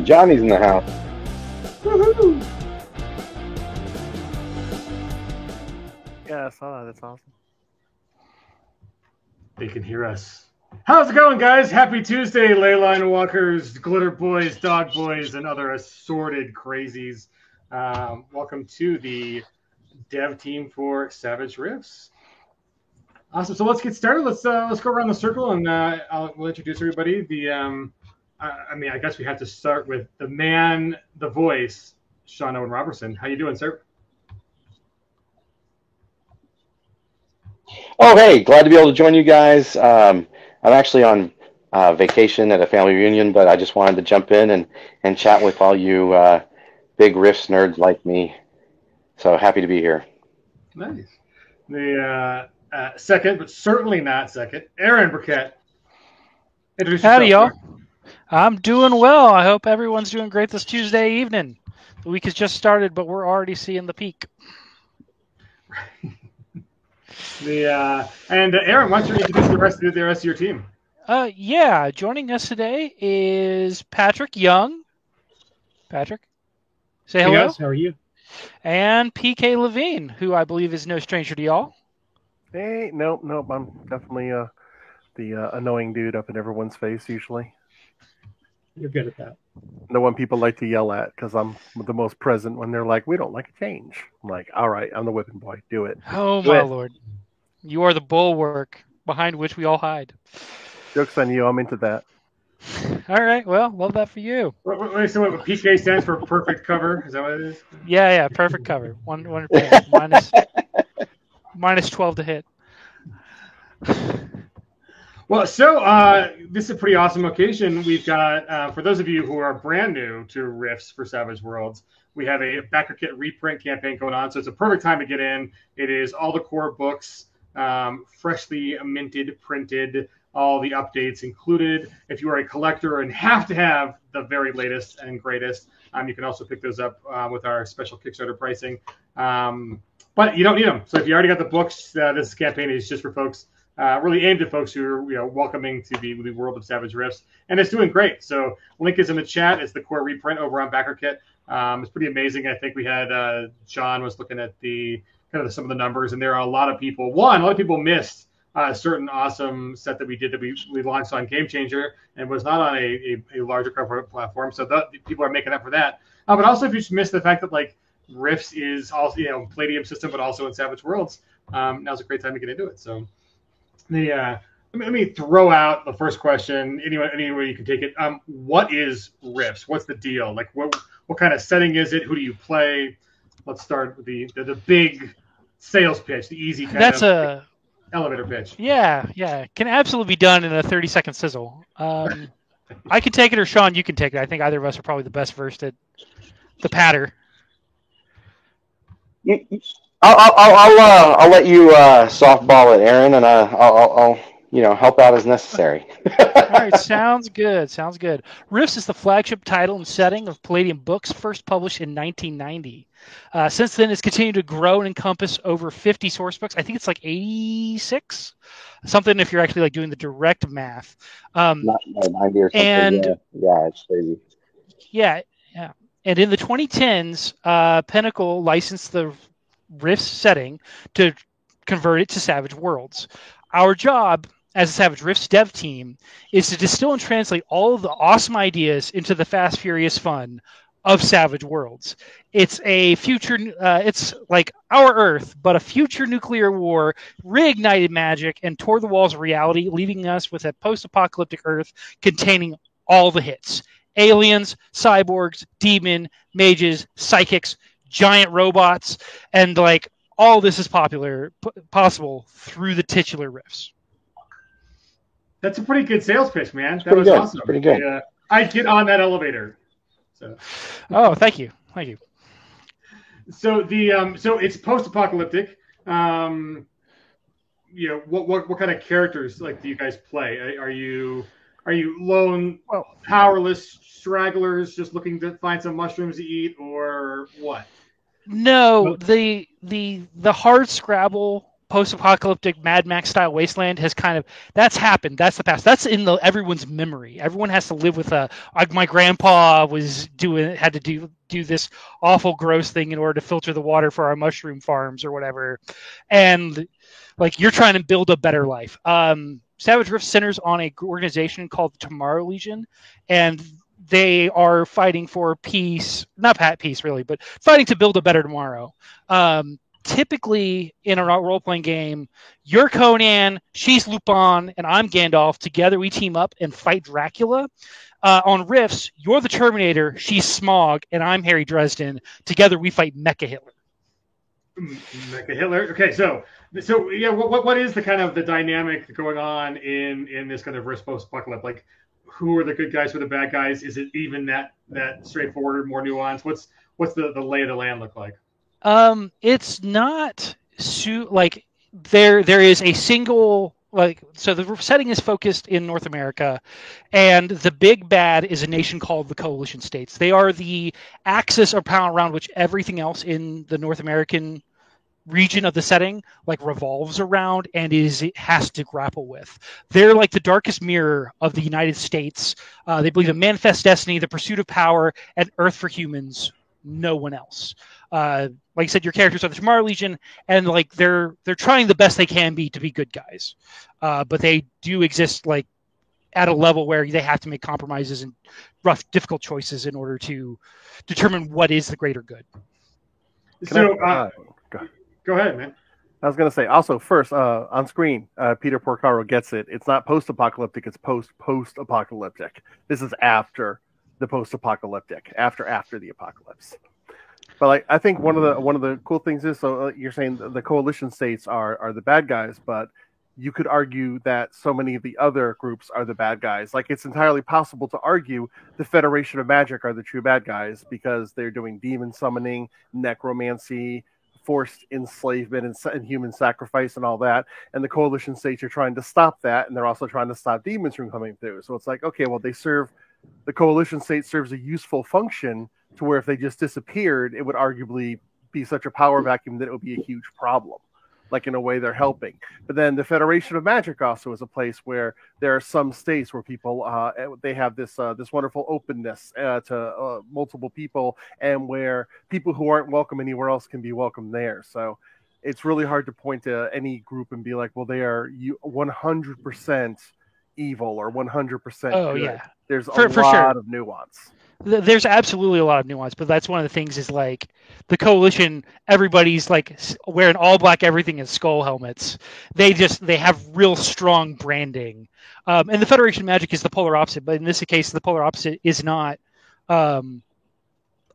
Johnny's in the house. Woohoo! Yeah, I saw that. That's awesome. They can hear us. How's it going, guys? Happy Tuesday, Leyline Walkers, Glitter Boys, Dog Boys, and other assorted crazies. Welcome to the dev team for Savage Rifts. Awesome. So let's get started. Let's go around the circle, and we'll introduce everybody. I guess we have to start with the man, the voice, Sean Owen Robertson. How you doing, sir? Oh, hey, glad to be able to join you guys. I'm actually on vacation at a family reunion, but I just wanted to jump in and chat with all you big Rifts nerds like me. So happy to be here. Nice. The second, but certainly not second, Aaron Burkett. Introduce yourself, Howdy, y'all. sir. I'm doing well. I hope everyone's doing great this Tuesday evening. The week has just started, but we're already seeing the peak. And Aaron, why don't you introduce the rest of your team? Yeah, joining us today is Patrick Young. Patrick, say hello. Hey guys, how are you? And PK Levine, who I believe is no stranger to y'all. Hey, nope. I'm definitely the annoying dude up in everyone's face usually. You're good at that. The one people like to yell at because I'm the most present when they're like, we don't like a change. I'm like, all right, I'm the whipping boy. Do it. Oh, Do my it. Lord. You are the bulwark behind which we all hide. Joke's on you. I'm into that. All right, well, love that for you. Wait, so what PK stands for perfect cover? Is that what it is? Yeah, perfect cover. 100%. minus 12 to hit. Well, so this is a pretty awesome occasion. We've got, for those of you who are brand new to Rifts for Savage Worlds, we have a backer kit reprint campaign going on. So it's a perfect time to get in. It is all the core books, freshly minted, printed, all the updates included. If you are a collector and have to have the very latest and greatest, you can also pick those up with our special Kickstarter pricing. But you don't need them. So if you already got the books, this campaign is just for folks really aimed at folks who are welcoming to the world of Savage Rifts, and it's doing great. So link is in the chat. It's the core reprint over on BackerKit. It's pretty amazing. I think we had John was looking at some of the numbers, and there are a lot of people. A lot of people missed a certain awesome set that we did that we launched on Game Changer and was not on a larger cover platform. So people are making up for that. But also, if you just missed the fact that Rifts is also Palladium system, but also in Savage Worlds, now's a great time to get into it. So. Let me throw out the first question. Anyway, you can take it. What is Rifts? What's the deal? What kind of setting is it? Who do you play? Let's start with the big sales pitch, the easy elevator pitch. Yeah. Can absolutely be done in a 30-second sizzle. I can take it, or Sean, you can take it. I think either of us are probably the best versed at the patter. I'll let you softball it, Aaron, and I'll help out as necessary. All right, sounds good. Rifts is the flagship title and setting of Palladium Books, first published in 1990. Since then, it's continued to grow and encompass over 50 source books. I think it's 86, something if you're actually doing the direct math. Not 90 or something. And yeah, it's crazy. Yeah. And in the 2010s, Pinnacle licensed the Rifts setting to convert it to Savage Worlds. Our job as a Savage Rifts dev team is to distill and translate all of the awesome ideas into the fast, furious fun of Savage Worlds. It's a future, it's like our Earth, but a future nuclear war, reignited magic, and tore the walls of reality, leaving us with a post-apocalyptic Earth containing all the hits. Aliens, cyborgs, demon, mages, psychics, giant robots, and all this is possible through the titular Rifts. That's a pretty good sales pitch, man. That was awesome. Pretty good. I'd get on that elevator. So. Oh, thank you. So so it's post-apocalyptic. What kind of characters do you guys play? Are you lone, powerless stragglers just looking to find some mushrooms to eat, or what? No, the hard Scrabble post-apocalyptic Mad Max style wasteland has that's happened. That's the past. That's in everyone's memory. Everyone has to live with my grandpa had to do this awful gross thing in order to filter the water for our mushroom farms or whatever, and like you're trying to build a better life. Savage Rift centers on an organization called the Tomorrow Legion, and they are fighting for peace, not peace really, but fighting to build a better tomorrow. Typically in a role-playing game, you're Conan, she's Lupin, and I'm Gandalf. Together we team up and fight Dracula. On Rifts, you're the Terminator, she's Smog, and I'm Harry Dresden. Together we fight Mecha Hitler. Mecha Hitler. Okay, so yeah, what is the kind of the dynamic going on in this kind of Rift post-apocalypse? Like, who are the good guys, who are the bad guys? Is it even that straightforward, more nuanced? What's the lay of the land look like? It's not like there is a single so the setting is focused in North America, and the big bad is a nation called the Coalition States. They are the axis or power around which everything else in the North American region of the setting revolves around and it has to grapple with. They're like the darkest mirror of the United States. They believe in manifest destiny, the pursuit of power, and Earth for humans, no one else. Like I said, your characters are the Tomorrow Legion, and they're trying the best they can be to be good guys, but they do exist at a level where they have to make compromises and rough, difficult choices in order to determine what is the greater good. Go ahead, man. I was going to say, also, first, on screen, Peter Porcaro gets it. It's not post-apocalyptic, it's post-apocalyptic. This is after the post-apocalyptic, after the apocalypse. But I think one of the cool things is, so you're saying the Coalition States are the bad guys, but you could argue that so many of the other groups are the bad guys. It's entirely possible to argue the Federation of Magic are the true bad guys because they're doing demon summoning, necromancy, forced enslavement and human sacrifice and all that. And the Coalition States are trying to stop that, and they're also trying to stop demons from coming through. So it's okay, well, the Coalition State serves a useful function to where if they just disappeared, it would arguably be such a power vacuum that it would be a huge problem. In a way, they're helping. But then the Federation of Magic also is a place where there are some states where people they have this wonderful openness to multiple people, and where people who aren't welcome anywhere else can be welcome there. So it's really hard to point to any group and be like, well, they are 100% evil or 100% good. Yeah. There's a lot of nuance. There's absolutely a lot of nuance, but that's one of the things is the Coalition, everybody's wearing all black everything and skull helmets. They have real strong branding. And the Federation of Magic is the polar opposite, but in this case, the polar opposite is not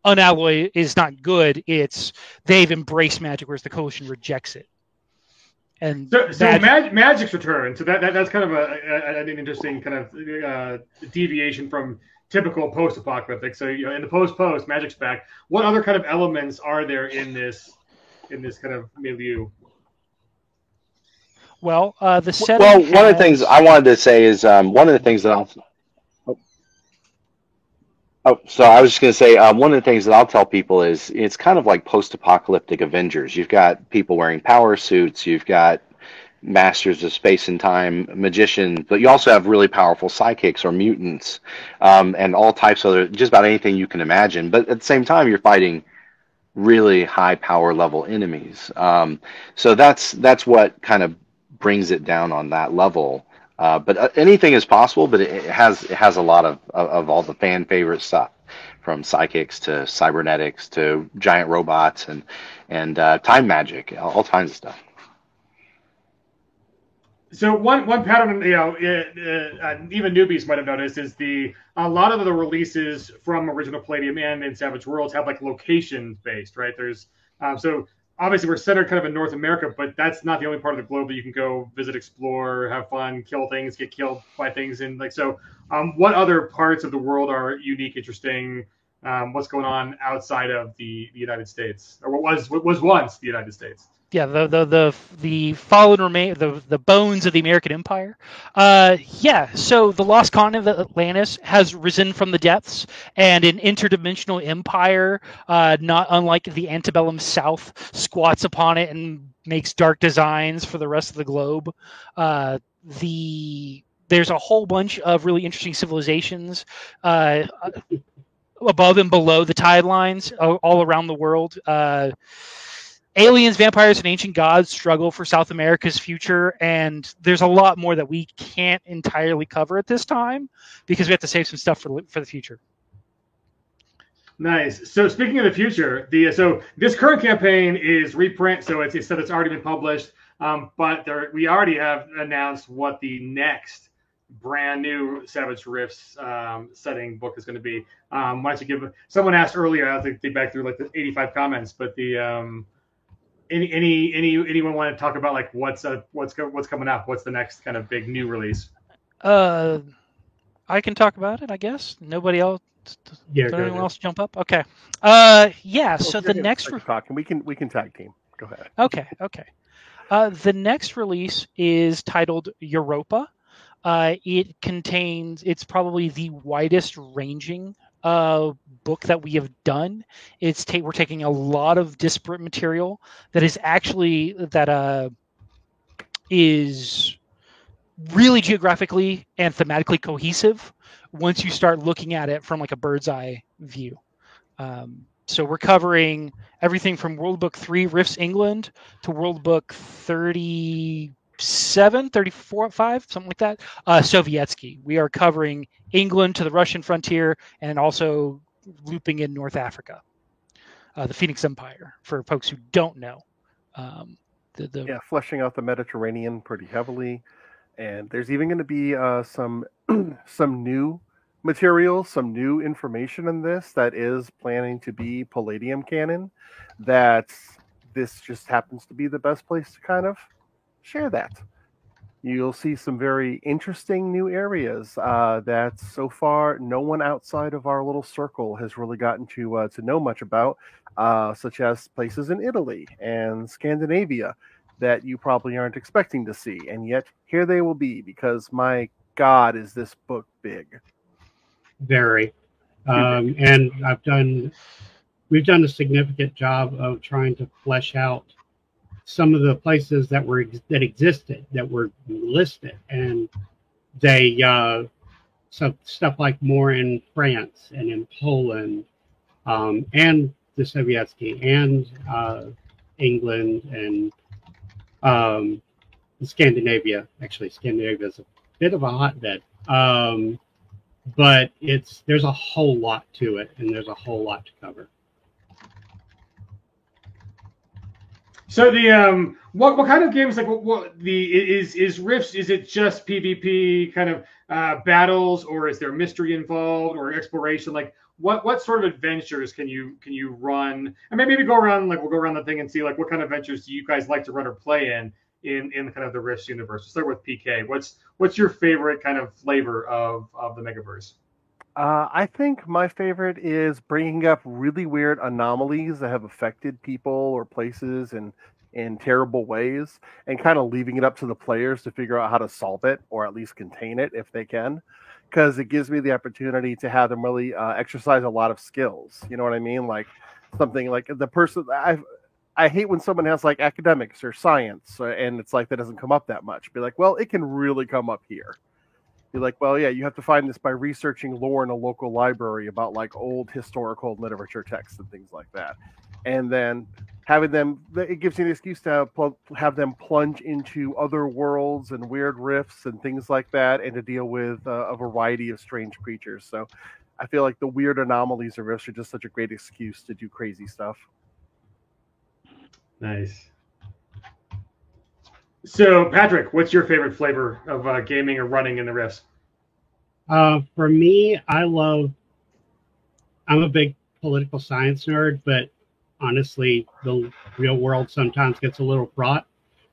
unalloyed, is not good. It's they've embraced magic, whereas the Coalition rejects it. And so Magic's return. So that's kind of an interesting kind of deviation from typical post-apocalyptic. So in the post Magic's back. What other kind of elements are there in this kind of milieu? Well, the setting. Well, one of the things I wanted to say is one of the things that I'll. So I was just going to say one of the things that I'll tell people is it's kind of like post-apocalyptic Avengers. You've got people wearing power suits. You've got masters of space and time, magicians, but you also have really powerful psychics or mutants, and all types of just about anything you can imagine. But at the same time, you're fighting really high power level enemies. So that's what kind of brings it down on that level. But anything is possible, but it has a lot of all the fan favorite stuff, from psychics to cybernetics to giant robots and time magic, all kinds of stuff. So one pattern, even newbies might have noticed, is a lot of the releases from original Palladium and in Savage Worlds have location based, right? There's so obviously we're centered kind of in North America, but that's not the only part of the globe that you can go visit, explore, have fun, kill things, get killed by things, and so. What other parts of the world are unique, interesting, what's going on outside of the United States, or what was once the United States. Yeah, the fallen remain the bones of the American Empire. Yeah, so the lost continent of Atlantis has risen from the depths, and an interdimensional empire, not unlike the antebellum South, squats upon it and makes dark designs for the rest of the globe. There's a whole bunch of really interesting civilizations above and below the tide lines all around the world. Aliens, vampires, and ancient gods struggle for South America's future, and there's a lot more that we can't entirely cover at this time because we have to save some stuff for the future. Nice. So speaking of the future, so this current campaign is reprint, so it's already been published, but we already have announced what the next brand new Savage Rifts setting book is going to be. Why don't you give? Someone asked earlier, I think they back through like the 85 comments, but the anyone want to talk about like what's coming up? What's the next kind of big new release? I can talk about it, I guess. Nobody else. Yeah, anyone else jump up? Okay. Yeah. So the next talking, we can tag team. Go ahead. Okay. The next release is titled Europa. It's probably the widest ranging book that we have done. We're taking a lot of disparate material that is really geographically and thematically cohesive once you start looking at it from like a bird's eye view. So we're covering everything from World Book 3 Rifts England to World Book 37, 34, 5, something like that, Sovietsky. We are covering England to the Russian frontier and also looping in North Africa, the Phoenix Empire, for folks who don't know. Fleshing out the Mediterranean pretty heavily. And there's even going to be some new material, some new information in this that is planning to be Palladium canon, that this just happens to be the best place to kind of share that. You'll see some very interesting new areas that so far no one outside of our little circle has really gotten to know much about, such as places in Italy and Scandinavia that you probably aren't expecting to see, and yet here they will be, because my God, is this book big. Very. And we've done a significant job of trying to flesh out some of the places that existed, that were listed, and they so stuff like more in France and in Poland, and the Sovietsky, and England, and Scandinavia. Actually, Scandinavia is a bit of a hotbed, but there's a whole lot to it, and there's a whole lot to cover. So the what kind of games, like is Rifts? Is it just PvP kind of battles, or is there mystery involved or exploration? Like what sort of adventures can you run? And maybe we'll go around the thing and see like what kind of adventures do you guys like to run or play in kind of the Rifts universe. We'll start with PK. What's your favorite kind of flavor of the Megaverse? I think my favorite is bringing up really weird anomalies that have affected people or places in terrible ways, and kind of leaving it up to the players to figure out how to solve it, or at least contain it if they can, because it gives me the opportunity to have them really exercise a lot of skills. You know what I mean? Like something like the person I hate when someone has like academics or science, and it's like that doesn't come up that much. Be like, well, it can really come up here. Be like, well, yeah, you have to find this by researching lore in a local library about like old historical literature texts and things like that. And then having them, it gives you an excuse to have them plunge into other worlds and weird rifts and things like that, and to deal with a variety of strange creatures. So I feel like the weird anomalies of rifts are just such a great excuse to do crazy stuff. Nice. So, Patrick, what's your favorite flavor of gaming or running in the Rifts? For me, I'm a big political science nerd, but honestly, the real world sometimes gets a little fraught.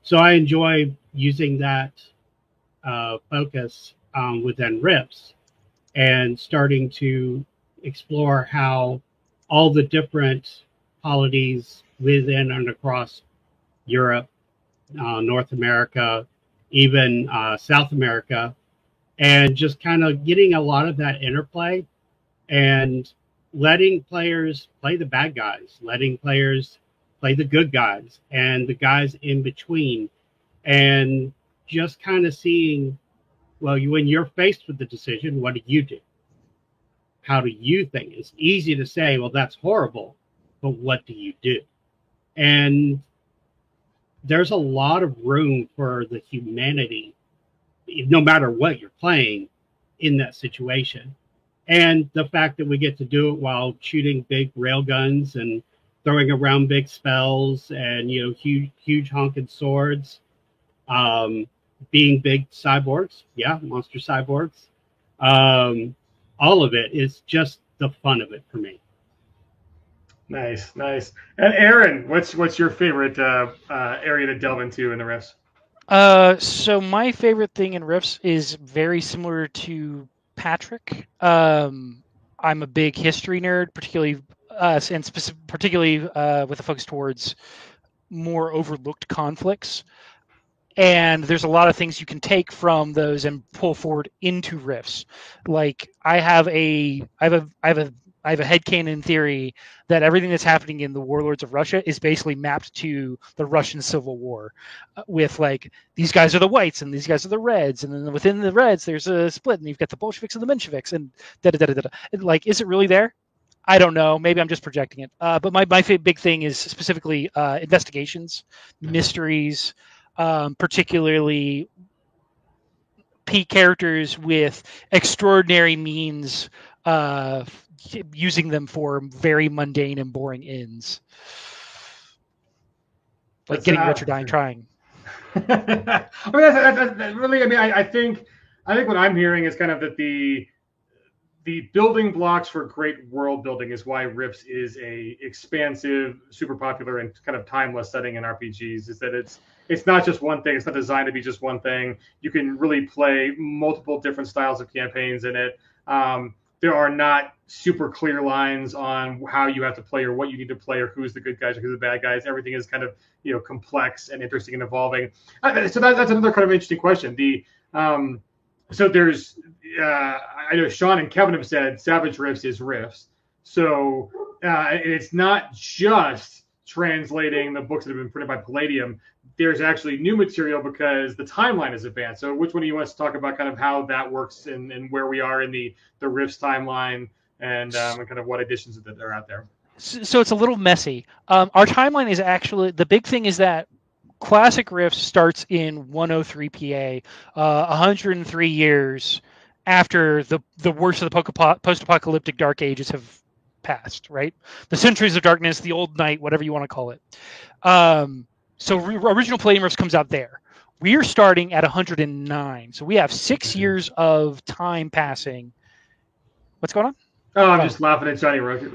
So I enjoy using that focus within Rifts and starting to explore how all the different polities within and across Europe, North America, even South America, and just kind of getting a lot of that interplay and letting players play the bad guys, letting players play the good guys and the guys in between, and just kind of seeing, well, when you're faced with the decision, what do you do? How do you think? It's easy to say, well, that's horrible, but what do you do? And there's a lot of room for the humanity, no matter what you're playing, in that situation. And the fact that we get to do it while shooting big rail guns and throwing around big spells and, you know, huge honking swords, being big cyborgs, monster cyborgs, all of it is just the fun of it for me. Nice. And Aaron, what's your favorite area to delve into in the Rifts? So my favorite thing in Rifts is very similar to Patrick. I'm a big history nerd, particularly with a focus towards more overlooked conflicts. And there's a lot of things you can take from those and pull forward into Rifts. Like I have a headcanon theory that everything that's happening in the Warlords of Russia is basically mapped to the Russian Civil War, with like these guys are the whites and these guys are the reds, and then within the reds there's a split, and you've got the Bolsheviks and the Mensheviks, and like, is it really there? I don't know. Maybe I'm just projecting it. But my big thing is specifically investigations, mysteries. Particularly characters with extraordinary means, using them for very mundane and boring ends, like getting rich or dying trying. I mean, that's really. I mean, I think what I'm hearing is kind of that the building blocks for great world building is why Rifts is a expansive, super popular, and kind of timeless setting in RPGs. Is that it's not just one thing. It's not designed to be just one thing. You can really play multiple different styles of campaigns in it. There are not super clear lines on how you have to play or what you need to play or who's the good guys or who's the bad guys. Everything is kind of, you know, complex and interesting and evolving. So that's another kind of interesting question. So there's, I know Sean and Kevin have said Savage Rifts is Rifts. So it's not just translating the books that have been printed by Palladium. There's actually new material because the timeline is advanced. So which one of you wants to talk about kind of how that works and where we are in the Rifts timeline and kind of what additions that are out there? So it's a little messy. Our timeline is actually, the big thing is that Classic Rifts starts in 103 PA, 103 years after the worst of the post-apocalyptic Dark Ages have passed, right? The Centuries of Darkness, the Old Night, whatever you want to call it. So original Palladium Rifts comes out there. We are starting at 109. So we have 6 years of time passing. What's going on? Oh, I'm just laughing at Johnny Rocket.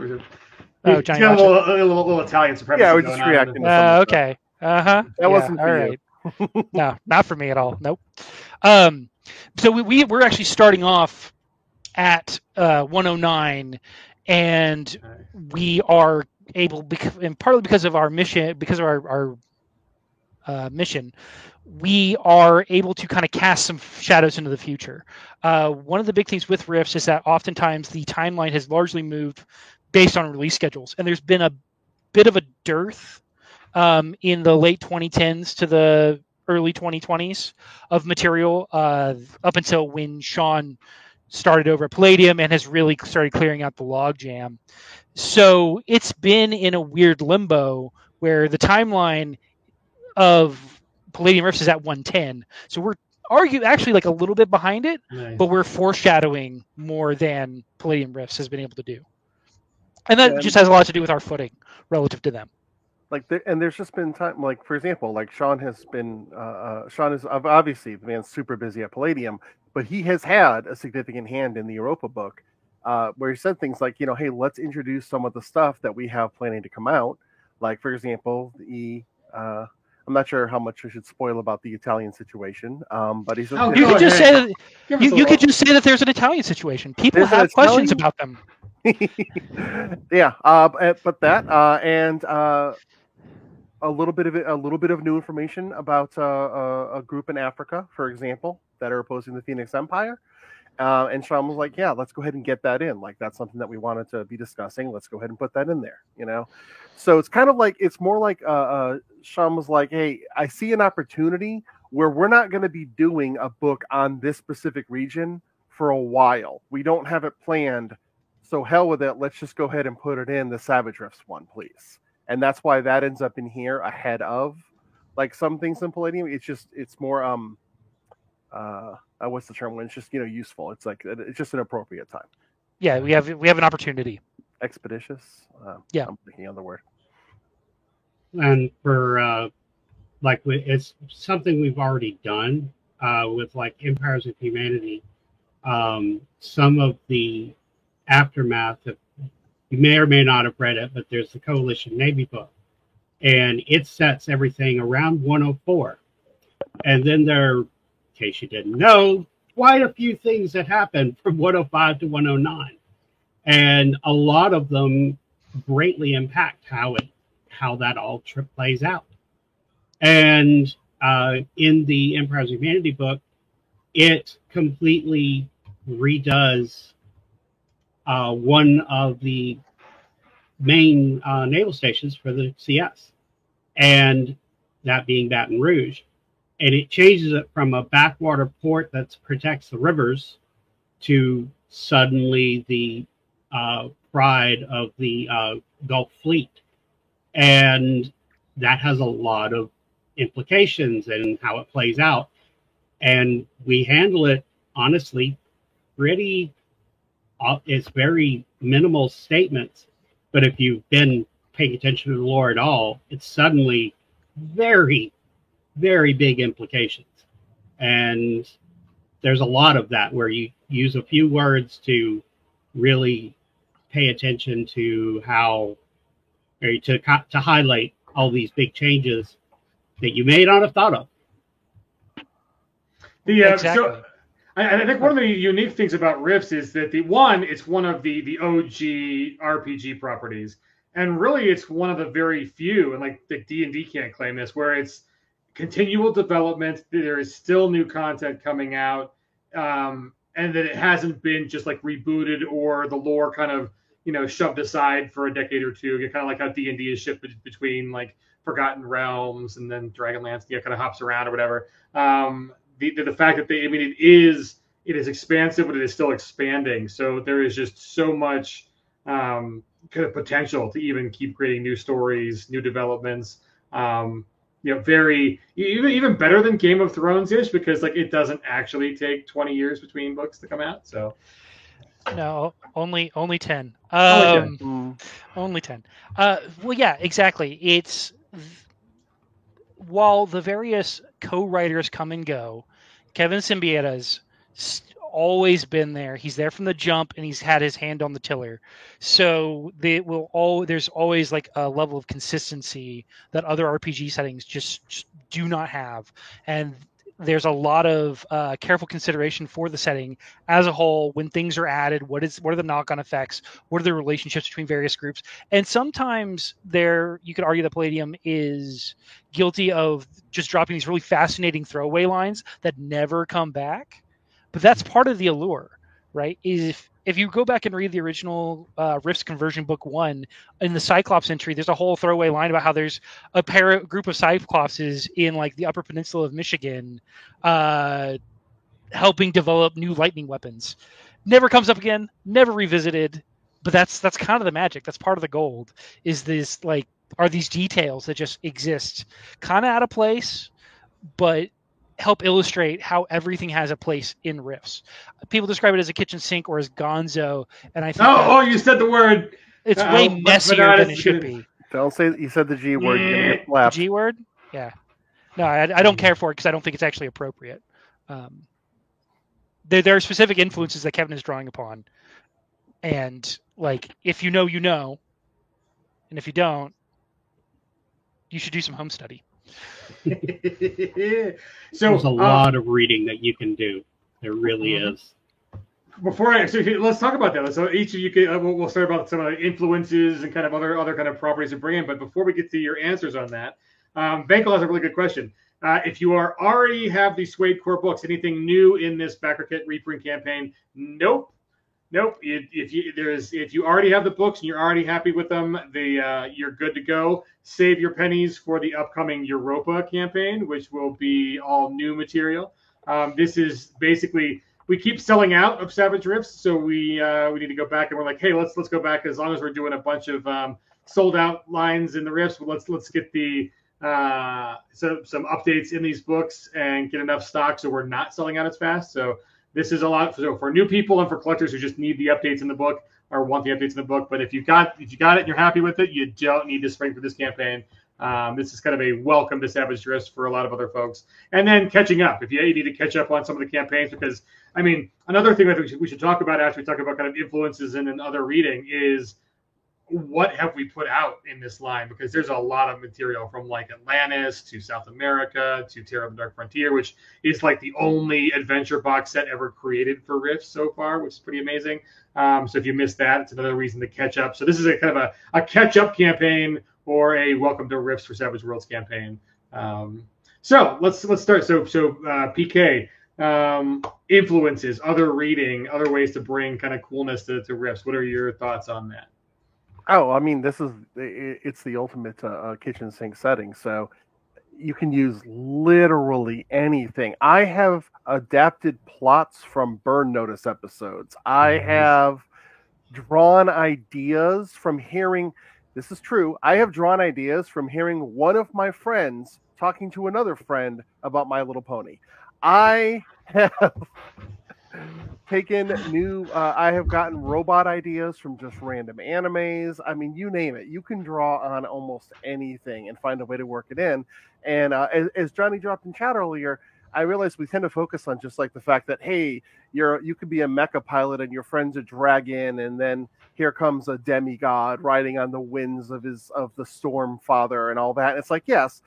Oh, Johnny, got a little Italian supremacy. Yeah, we're just reacting. Okay. That wasn't for all you. right. No, not for me at all. Nope. So we're actually starting off at 109, and we are able, and partly because of our mission, mission, we are able to kind of cast some shadows into the future. One of the big things with Rifts is that oftentimes the timeline has largely moved based on release schedules, and there's been a bit of a dearth in the late 2010s to the early 2020s of material up until when Sean started over at Palladium and has really started clearing out the logjam. So it's been in a weird limbo where the timeline of Palladium Rifts is at 110. So we're actually like a little bit behind it, nice. But we're foreshadowing more than Palladium Rifts has been able to do. And that just has a lot to do with our footing relative to them. Like, there's just been time, like, for example, like Sean has been, Sean is obviously, the man's super busy at Palladium, but he has had a significant hand in the Europa book, where he said things like, you know, hey, let's introduce some of the stuff that we have planning to come out. Like, for example, I'm not sure how much we should spoil about the Italian situation, but he's. You could just say that. You could just say that there's an Italian situation. People have questions about them. Yeah, but that and a little bit of new information about a group in Africa, for example, that are opposing the Phoenix Empire. And Sean was like, "Yeah, let's go ahead and get that in. Like that's something that we wanted to be discussing. Let's go ahead and put that in there." So it's kind of like it's more like Sean was like, "Hey, I see an opportunity where we're not going to be doing a book on this specific region for a while. We don't have it planned, so hell with it. Let's just go ahead and put it in the Savage Rifts one, please." And that's why that ends up in here ahead of like some things in Palladium. It's more what's the term when it's just useful. It's like it's just an appropriate time. Yeah, we have an opportunity. Expeditious. Yeah, I'm thinking of the word. And for it's something we've already done with like Empires of Humanity. Some of the aftermath of, you may or may not have read it, but there's the Coalition Navy book, and it sets everything around 104. And then there, in case you didn't know, quite a few things that happened from 105 to 109. And a lot of them greatly impact how that all plays out. And in the Empires of Humanity book, it completely redoes one of the main naval stations for the CS, and that being Baton Rouge. And it changes it from a backwater port that protects the rivers to suddenly the pride of the Gulf Fleet. And that has a lot of implications and how it plays out. And we handle it, honestly, pretty, it's very minimal statements. But if you've been paying attention to the lore at all, it's suddenly very, very big implications. And there's a lot of that where you use a few words to really pay attention to how, or to highlight all these big changes that you may not have thought of. Exactly. So I think one of the unique things about Rifts is that it's one of the OG RPG properties, and really it's one of the very few, and like the D&D can't claim this, where it's continual development. There is still new content coming out, and that it hasn't been just like rebooted or the lore kind of shoved aside for a decade or two. Kind of like how D&D is shifted between like Forgotten Realms and then Dragonlance, kind of hops around or whatever. The fact that it is expansive, but it is still expanding. So there is just so much kind of potential to even keep creating new stories, new developments. Very even better than Game of Thrones ish, because like it doesn't actually take 20 years between books to come out. So no, only 10. Only 10. Well, yeah, exactly. It's while the various co-writers come and go, Kevin Symbieta's always been there. He's there from the jump, and he's had his hand on the tiller. So there's always like a level of consistency that other RPG settings just do not have. And there's a lot of careful consideration for the setting as a whole when things are added. What are the knock-on effects? What are the relationships between various groups? And sometimes you could argue that Palladium is guilty of just dropping these really fascinating throwaway lines that never come back. But that's part of the allure, right? Is if you go back and read the original Rifts Conversion Book 1, in the Cyclops entry, there's a whole throwaway line about how there's a group of Cyclopses in like the Upper Peninsula of Michigan helping develop new lightning weapons. Never comes up again, never revisited, but that's kind of the magic. That's part of the gold, is this like, are these details that just exist kind of out of place, but help illustrate how everything has a place in Rifts. People describe it as a kitchen sink or as gonzo, and I think you said the word. It's way messier than it should be. Don't say you said the G word. You're gonna get slapped. The G word? Yeah. No, I don't care for it because I don't think it's actually appropriate. There are specific influences that Kevin is drawing upon, and like if you know, you know, and if you don't, you should do some home study. So there's a lot of reading that you can do. There really is. let's talk about that. So each of you can, we'll start about some of the influences and kind of other kind of properties to bring in. But before we get to your answers on that, Venkel has a really good question. If you already have the Suede core books, anything new in this Backer Kit reprint campaign? Nope. If you already have the books and you're already happy with them, you're good to go. Save your pennies for the upcoming Europa campaign, which will be all new material. This is basically, we keep selling out of Savage Rifts, so we need to go back and we're like, hey, let's go back. As long as we're doing a bunch of sold out lines in the Rifts, let's get the some updates in these books and get enough stock so we're not selling out as fast. So this is a lot for new people and for collectors who just need the updates in the book or want the updates in the book. But if you got it and you're happy with it, you don't need to spring for this campaign. This is kind of a welcome to Savage Rifts for a lot of other folks. And then catching up. If you need to catch up on some of the campaigns, because, I mean, another thing that we should talk about after we talk about kind of influences and other reading is what have we put out in this line? Because there's a lot of material from like Atlantis to South America to Terror of the Dark Frontier, which is like the only adventure box set ever created for Rifts so far, which is pretty amazing. So if you missed that, it's another reason to catch up. So this is a kind of a catch-up campaign or a Welcome to Rifts for Savage Worlds campaign. So let's start. So PK, influences, other reading, other ways to bring kind of coolness to Rifts. What are your thoughts on that? Oh, I mean, it's the ultimate kitchen sink setting. So you can use literally anything. I have adapted plots from Burn Notice episodes. I have drawn ideas from hearing, this is true, I have drawn ideas from hearing one of my friends talking to another friend about My Little Pony. I have taken I have gotten robot ideas from just random animes. I mean, you name it. You can draw on almost anything and find a way to work it in. And as Johnny dropped in chat earlier, I realized we tend to focus on just like the fact that, hey, you could be a mecha pilot and your friend's a dragon, and then here comes a demigod riding on the winds of the Storm Father and all that. And it's like, yes,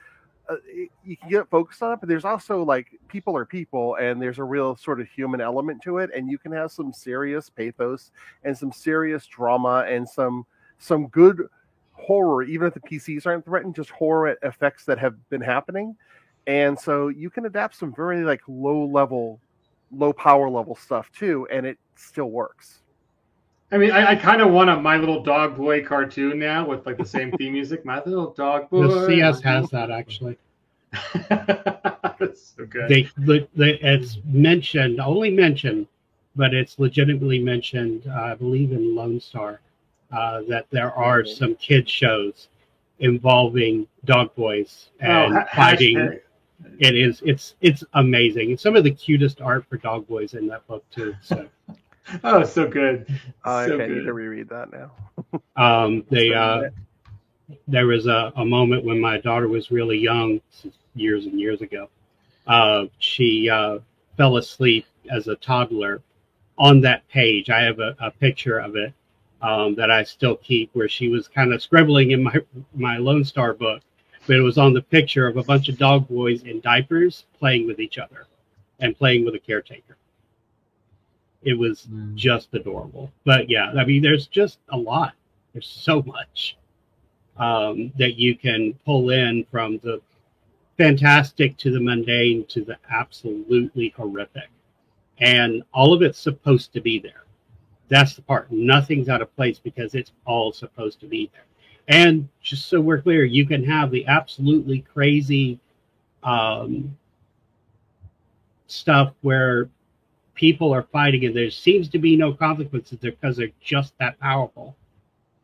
you can get focused on it, but there's also like people are people, and there's a real sort of human element to it, and you can have some serious pathos and some serious drama and some good horror, even if the PCs aren't threatened, just horror effects that have been happening. And so you can adapt some very like low power level stuff too, and it still works. I mean, I kind of want a My Little Dog Boy cartoon now with like the same theme music. My Little Dog Boy. The CS has that actually. That's so good. It's only mentioned, but it's legitimately mentioned, I believe in Lone Star, that there are some kid shows involving dog boys and fighting. It's amazing. It's some of the cutest art for dog boys in that book too. So. Oh, so good. I so need good. to reread that now. There was a moment when my daughter was really young, years and years ago. She fell asleep as a toddler. On that page, I have a picture of it that I still keep, where she was kind of scribbling in my Lone Star book, but it was on the picture of a bunch of dog boys in diapers playing with each other and playing with a caretaker. It was just adorable. But yeah, I mean, there's just a lot. There's so much that you can pull in, from the fantastic to the mundane to the absolutely horrific. And all of it's supposed to be there. That's the part. Nothing's out of place because it's all supposed to be there. And just so we're clear, you can have the absolutely crazy stuff where people are fighting and there seems to be no consequences because they're just that powerful.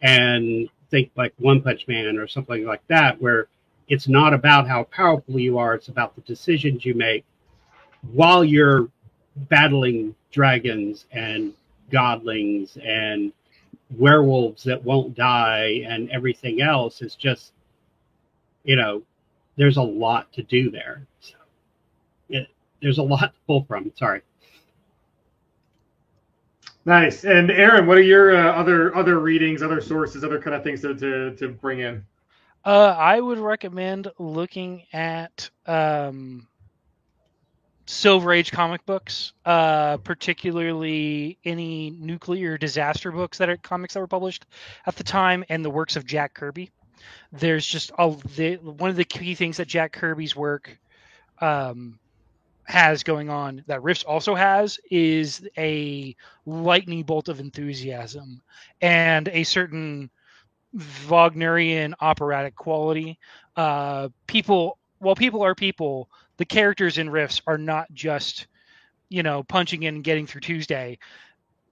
And think like One Punch Man or something like that, where it's not about how powerful you are, it's about the decisions you make while you're battling dragons and godlings and werewolves that won't die and everything else. Is just, there's a lot to do there. So there's a lot to pull from. Sorry. Nice. And Aaron, what are your other readings, other sources, other kind of things to bring in? I would recommend looking at Silver Age comic books, particularly any nuclear disaster books comics that were published at the time, and the works of Jack Kirby. There's just one of the key things that Jack Kirby's work has going on that Rifts also has is a lightning bolt of enthusiasm and a certain Wagnerian operatic quality. People are people, the characters in Rifts are not just, punching in and getting through Tuesday.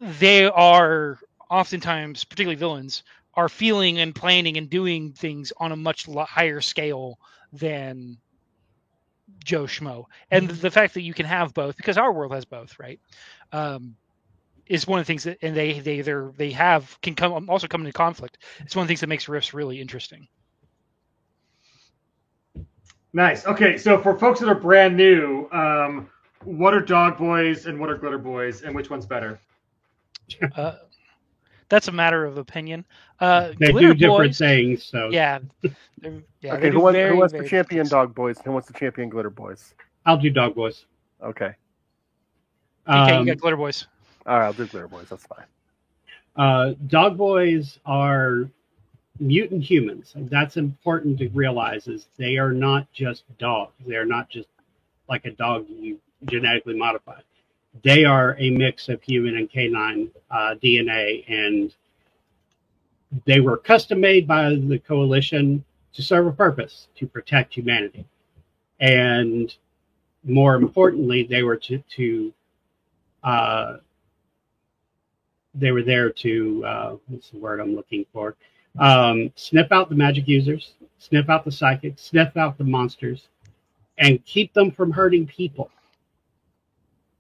They are oftentimes, particularly villains, are feeling and planning and doing things on a much higher scale than Joe Schmo. And the fact that you can have both, because our world has both, right? Is one of the things that, and they can come into conflict. It's one of the things that makes Rifts really interesting. Nice. Okay, so for folks that are brand new, what are Dog Boys and what are Glitter Boys, and which one's better? That's a matter of opinion. They do different things. So yeah. Okay, who wants the champion Dog Boys and who wants the champion Glitter Boys? I'll do Dog Boys. Okay. Okay, you got Glitter Boys. All right, I'll do Glitter Boys. That's fine. Dog Boys are mutant humans. And that's important to realize, is they are not just dogs. They are not just like a dog you genetically modified. They are a mix of human and canine DNA, and they were custom made by the Coalition to serve a purpose, to protect humanity. And more importantly, they were they were there to what's the word I'm looking for? Sniff out the magic users, sniff out the psychics, sniff out the monsters, and keep them from hurting people.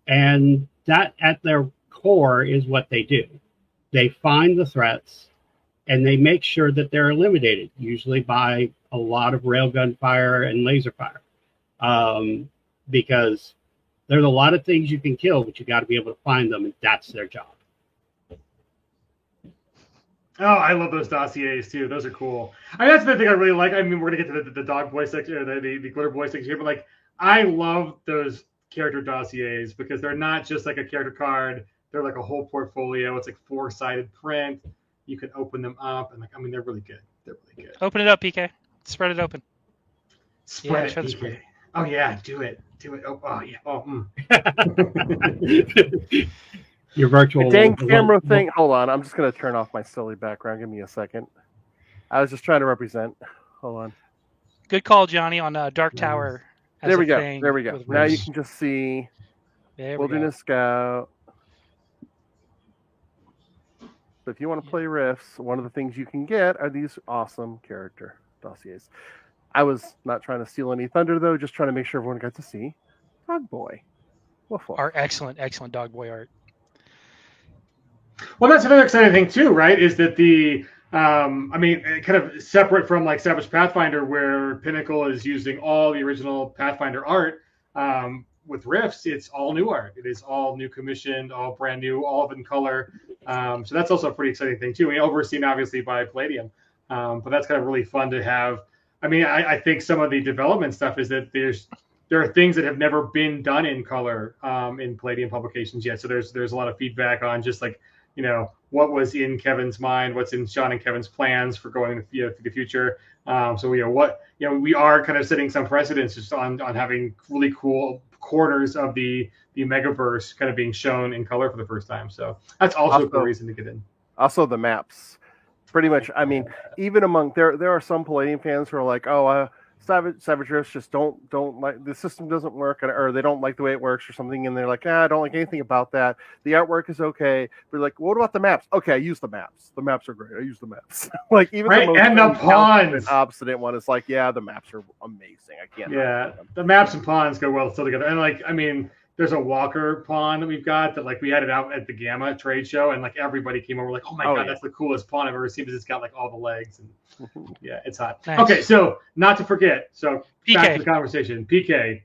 And that, at their core, is what they do. They find the threats, and they make sure that they're eliminated, usually by a lot of railgun fire and laser fire. Because there's a lot of things you can kill, but you got to be able to find them, and that's their job. Oh, I love those dossiers too. Those are cool. That's the thing I really like. I mean, we're gonna get to the Dog Boy section, or the Glitter Boy section here, but like, I love those character dossiers because they're not just like a character card. They're like a whole portfolio. It's like 4-sided print. You can open them up, and they're really good. They're really good. Open it up, PK. Spread it open. Spread it, PK. Oh yeah, do it. Oh yeah. Oh. Your virtual the dang camera thing. Hold on, I'm just gonna turn off my silly background. Give me a second. I was just trying to represent. Hold on. Good call, Johnny, on Dark Tower. There we go. There we go. Now you can just see Wilderness Scout. So if you want to play Rifts, one of the things you can get are these awesome character dossiers. I was not trying to steal any thunder, though, just trying to make sure everyone got to see Dog Boy. Our excellent Dog Boy art. Well, that's another exciting thing too, right? Is that kind of separate from like Savage Pathfinder, where Pinnacle is using all the original Pathfinder art. With Rifts, it's all new art. It is all new commissioned, all brand new, all of it in color. So that's also a pretty exciting thing too. Overseen obviously by Palladium, but that's kind of really fun to have. I think some of the development stuff is that there are things that have never been done in color in Palladium publications yet. So there's a lot of feedback on just like, what was in Kevin's mind, what's in Sean and Kevin's plans for going through the future. We are kind of setting some precedents just on having really cool corners of the Megaverse kind of being shown in color for the first time. So that's also a good reason to get in. Also the maps. Pretty much, even among there are some Palladium fans who are like, Savage Rifts just don't like, the system doesn't work, or they don't like the way it works or something, and they're like, I don't like anything about that. The artwork is okay. We're like, what about the maps? Okay, I use the maps. The maps are great. I use the maps. Like even right, and the pawns. Obstinate one is like, yeah, the maps are amazing. I can't. Yeah, the maps and pawns go well still together, and there's a Walker pawn that we've got that we had it out at the Gamma trade show, and everybody came over like, oh my god, that's the coolest pawn I've ever seen because it's got all the legs, and yeah, it's hot. Nice. Okay, so not to forget, so PK. Back to the conversation. PK.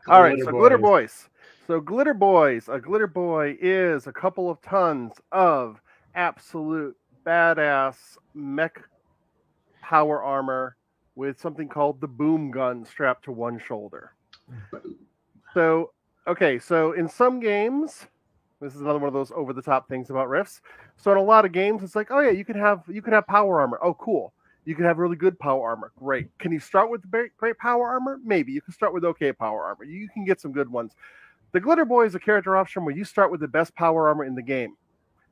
All right, so Glitter Boys. So Glitter Boys, a Glitter Boy is a couple of tons of absolute badass mech power armor with something called the boom gun strapped to one shoulder. So, okay, so in some games, this is another one of those over the top things about Rifts. So in a lot of games, it's like, oh yeah, you can have power armor. Oh, cool. You can have really good power armor. Great. Can you start with great power armor? Maybe. You can start with okay power armor. You can get some good ones. The Glitter Boy is a character option where you start with the best power armor in the game.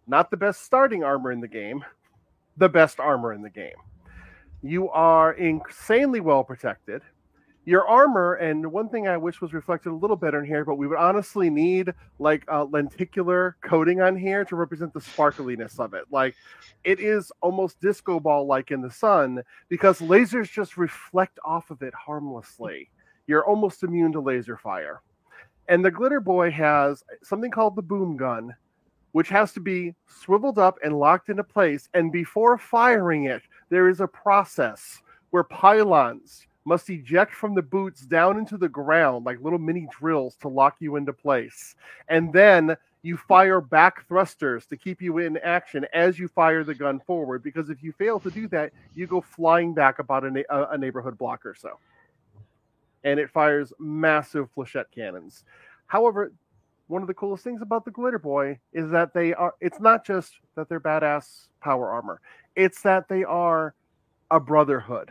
Not the best starting armor in the game, the best armor in the game. You are insanely well protected. Your armor, and one thing I wish was reflected a little better in here, but we would honestly need like a lenticular coating on here to represent the sparkliness of it. Like, it is almost disco ball like in the sun because lasers just reflect off of it harmlessly. You're almost immune to laser fire. And the Glitter Boy has something called the boom gun, which has to be swiveled up and locked into place. And before firing it, there is a process where pylons must eject from the boots down into the ground like little mini drills to lock you into place. And then you fire back thrusters to keep you in action as you fire the gun forward, because if you fail to do that, you go flying back about a neighborhood block or so. And it fires massive flechette cannons. However, one of the coolest things about the Glitter Boy is that it's not just that they're badass power armor, it's that they are a brotherhood.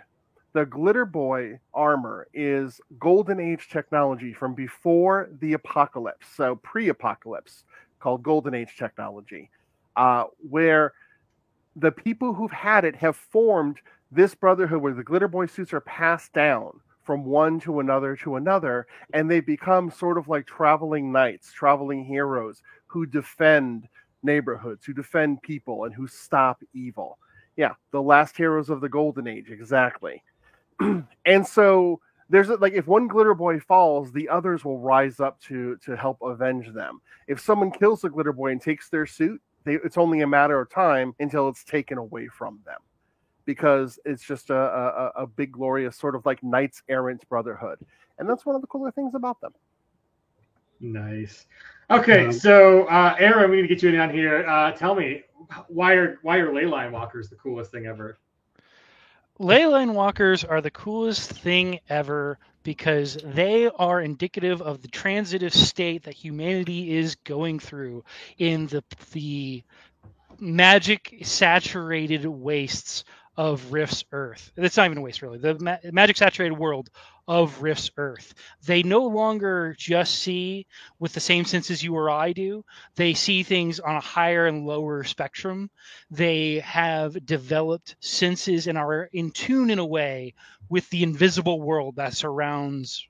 The Glitter Boy armor is Golden Age technology from before the apocalypse, so pre-apocalypse, called Golden Age technology, where the people who've had it have formed this brotherhood where the Glitter Boy suits are passed down from one to another, and they become sort of like traveling knights, traveling heroes who defend neighborhoods, who defend people, and who stop evil. Yeah, the last heroes of the Golden Age, exactly. And so there's like, if one Glitter Boy falls, the others will rise up to help avenge them. If someone kills the Glitter Boy and takes their suit, it's only a matter of time until it's taken away from them, because it's just a big, glorious sort of like knights errant brotherhood. And that's one of the cooler things about them. Nice. Okay, so Aaron, we need to get you in on here. Tell me, why are leyline walkers the coolest thing ever? Leyline walkers are the coolest thing ever because they are indicative of the transitive state that humanity is going through in the magic saturated wastes of Rift's Earth. It's not even a waste, really. The magic saturated world of Rift's Earth. They no longer just see with the same senses you or I do. They see things on a higher and lower spectrum. They have developed senses and are in tune in a way with the invisible world that surrounds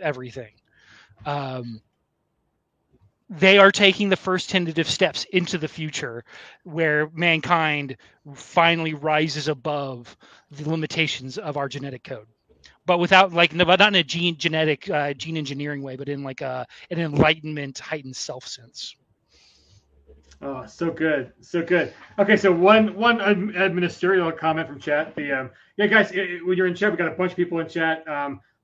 everything. They are taking the first tentative steps into the future where mankind finally rises above the limitations of our genetic code, but without but not in a gene engineering way, but in like an enlightenment, heightened self sense. Oh, so good. Okay, so one administrative comment from chat. Yeah, guys, when you're in chat, we got a bunch of people in chat.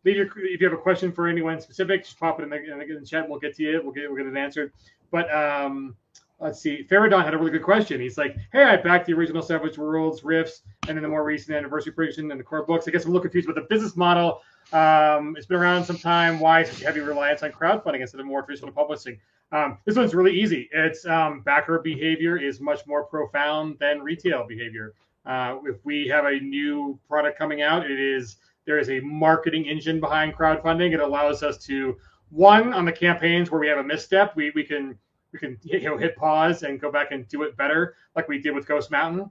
If you have a question for anyone specific, just pop it in the chat. We'll get to you. We'll get it answered. But let's see. Faradon had a really good question. He's like, "Hey, I backed the original Savage Worlds Rifts, and then the more recent Anniversary Prediction and the core books. I guess I'm a little confused with the business model. It's been around some time. Why such a heavy reliance on crowdfunding instead of more traditional publishing?" This one's really easy. It's backer behavior is much more profound than retail behavior. If we have a new product coming out, there is a marketing engine behind crowdfunding. It allows us to, one, on the campaigns where we have a misstep, we can hit pause and go back and do it better, like we did with Ghost Mountain.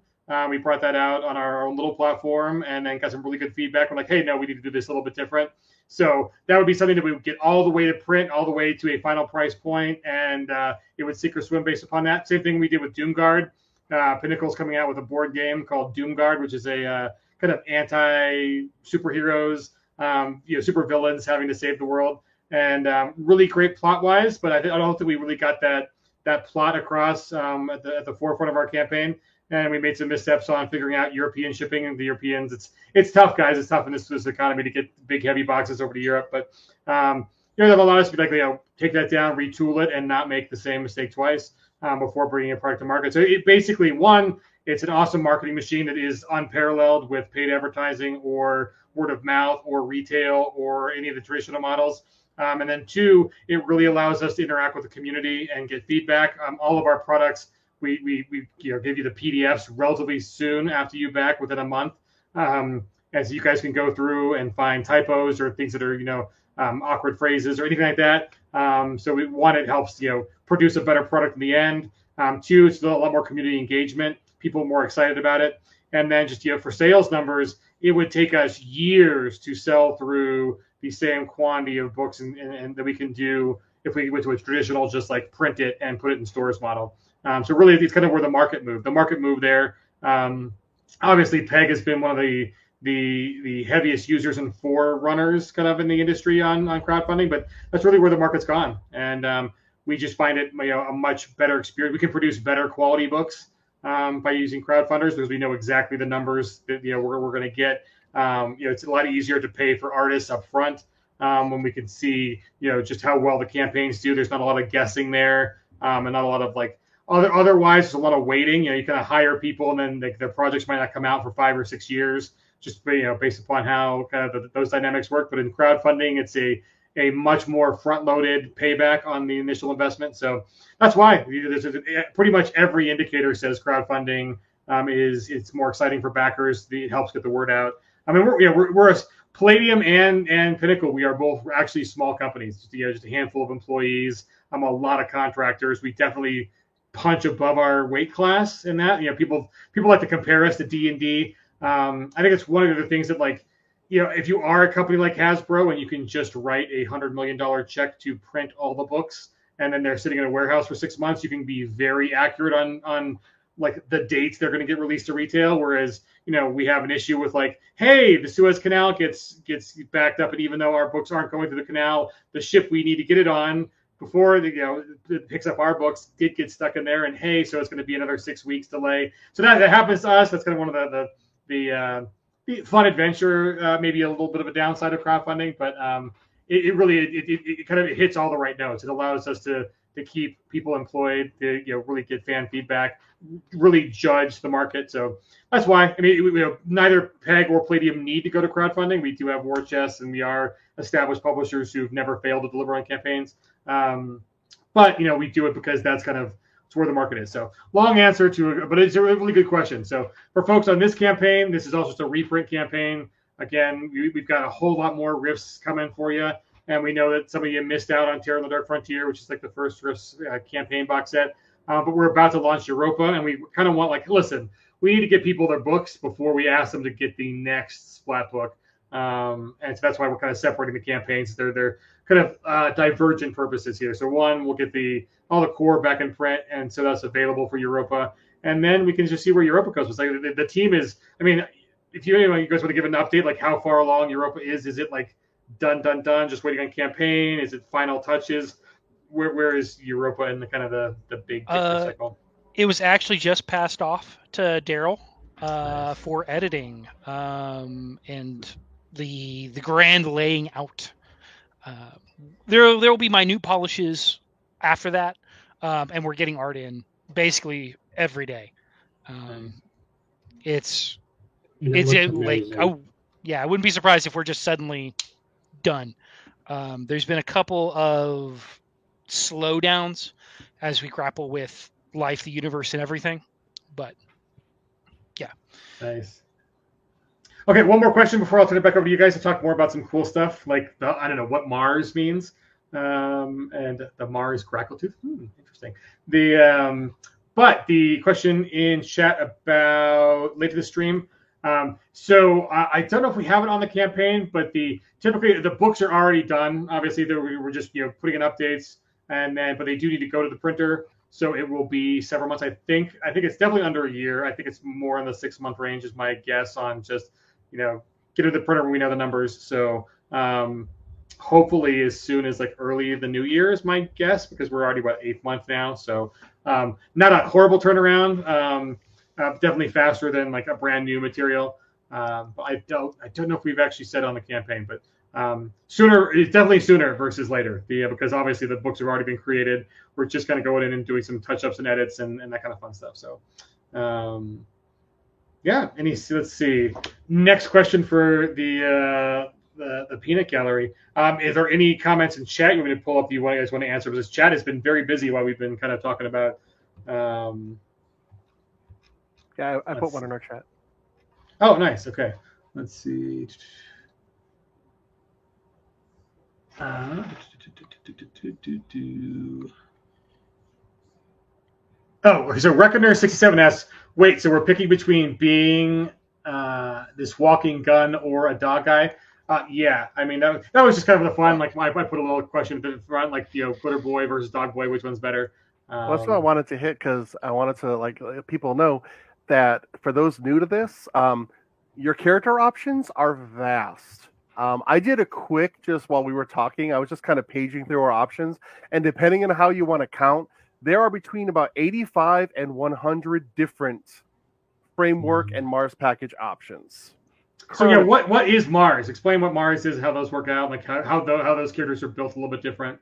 We brought that out on our own little platform and then got some really good feedback. We're like, hey, no, we need to do this a little bit different. So that would be something that we would get all the way to print, all the way to a final price point, and it would sink or swim based upon that. Same thing we did with Doomguard. Pinnacle's coming out with a board game called Doomguard, which is a kind of anti-superheroes, super villains having to save the world, and really great plot-wise. But I don't think we really got that plot across at the forefront of our campaign. And we made some missteps on figuring out European shipping, and the Europeans. It's tough, guys. It's tough in this economy to get big, heavy boxes over to Europe. But they've allowed us to be like, take that down, retool it, and not make the same mistake twice before bringing a product to market. So it basically, one, It's an awesome marketing machine that is unparalleled with paid advertising or word of mouth or retail or any of the traditional models. And then two, it really allows us to interact with the community and get feedback. All of our products, we give you the PDFs relatively soon after you back, within a month, as you guys can go through and find typos or things that are awkward phrases or anything like that. So it helps produce a better product in the end. Two, it's a lot more community engagement. People are more excited about it. And then just for sales numbers, it would take us years to sell through the same quantity of books and that we can do if we went to a traditional just like print it and put it in stores model. So really, it's kind of where the market moved. The market moved there. Obviously, PEG has been one of the heaviest users and forerunners kind of in the industry on crowdfunding, but that's really where the market's gone. And we just find it a much better experience. We can produce better quality books by using crowdfunders because we know exactly the numbers that we're going to get. It's a lot easier to pay for artists up front when we can see just how well the campaigns do. There's not a lot of guessing there, and not a lot of otherwise there's a lot of waiting. You kind of hire people and then their projects might not come out for 5 or 6 years, just based upon how kind of those dynamics work. But in crowdfunding, it's a much more front-loaded payback on the initial investment. So that's why pretty much every indicator says crowdfunding it's more exciting for backers. It helps get the word out. I mean, we're a Palladium and Pinnacle. We are both actually small companies, just a handful of employees. A lot of contractors. We definitely punch above our weight class in that. People like to compare us to D&D. I think it's one of the things that if you are a company like Hasbro and you can just write a $100 million check to print all the books and then they're sitting in a warehouse for 6 months, you can be very accurate on the dates they're going to get released to retail. Whereas, we have an issue with hey, the Suez Canal gets backed up. And even though our books aren't going through the canal, the ship we need to get it on before it picks up our books did get stuck in there. And hey, so it's going to be another 6 weeks delay. So that happens to us. That's kind of one of the fun adventure, maybe a little bit of a downside of crowdfunding, but it really kind of hits all the right notes. It allows us to keep people employed, to really get fan feedback, really judge the market. So that's why neither PEG or Palladium need to go to crowdfunding. We do have war chests, and we are established publishers who've never failed to deliver on campaigns. But we do it because that's kind of where the market is. So long answer but it's a really good question. So for folks on this campaign, this is also just a reprint campaign. Again, we've got a whole lot more Rifts coming for you. And we know that some of you missed out on Terror in the Dark Frontier, which is the first Rifts campaign box set. But we're about to launch Europa, and we kind of want listen, we need to get people their books before we ask them to get the next Splat book. And so that's why we're kind of separating the campaigns. They're kind of divergent purposes here. So one, we'll get all the core back in print, and so that's available for Europa. And then we can just see where Europa goes. It's the team is, if you guys want to give an update, how far along Europa is it done, just waiting on campaign? Is it final touches? Where is Europa in the kind of the big picture cycle? It was actually just passed off to Daryl for editing and the grand laying out. There will be minute polishes after that, and we're getting art in basically every day. It's I wouldn't be surprised if we're just suddenly done. There's been a couple of slowdowns as we grapple with life, the universe, and everything, but yeah. Nice. Okay, one more question before I'll turn it back over to you guys to talk more about some cool stuff, like I don't know what Mars means, and the Mars Grackltooth. Interesting. But the question in chat about late to the stream. So I don't know if we have it on the campaign, but typically the books are already done. Obviously, we're just putting in updates, but they do need to go to the printer. So it will be several months. I think it's definitely under a year. I think it's more in the 6-month range is my guess on just get to the printer when we know the numbers. So hopefully as soon as early the new year is my guess, because we're already 8th month now. So not a horrible turnaround. Definitely faster than a brand new material. But I don't know if we've actually said on the campaign, but sooner, it's definitely sooner versus later. Because obviously the books have already been created. We're just kind of going in and doing some touch-ups and edits and that kind of fun stuff. So Yeah. Let's see. Next question for the peanut gallery. Is there any comments in chat you want me to pull up? You guys want to answer? Because chat has been very busy while we've been kind of talking about. Yeah, I put one in our chat. Oh, nice. Okay. Let's see. Oh, so Reckoner67 asks, wait, so we're picking between being this walking gun or a dog guy? Yeah, I mean, that was just kind of the fun. Like, I put a little question in front, like, glitter boy versus dog boy, which one's better? Well, that's what I wanted to hit, because I wanted to let people know that for those new to this, your character options are vast. I did a quick, just while we were talking, I was just kind of paging through our options, and depending on how you want to count, there are between about 85 and 100 different framework and Mars package options. So yeah, what is Mars? Explain what Mars is, how those work out, like how those characters are built a little bit different.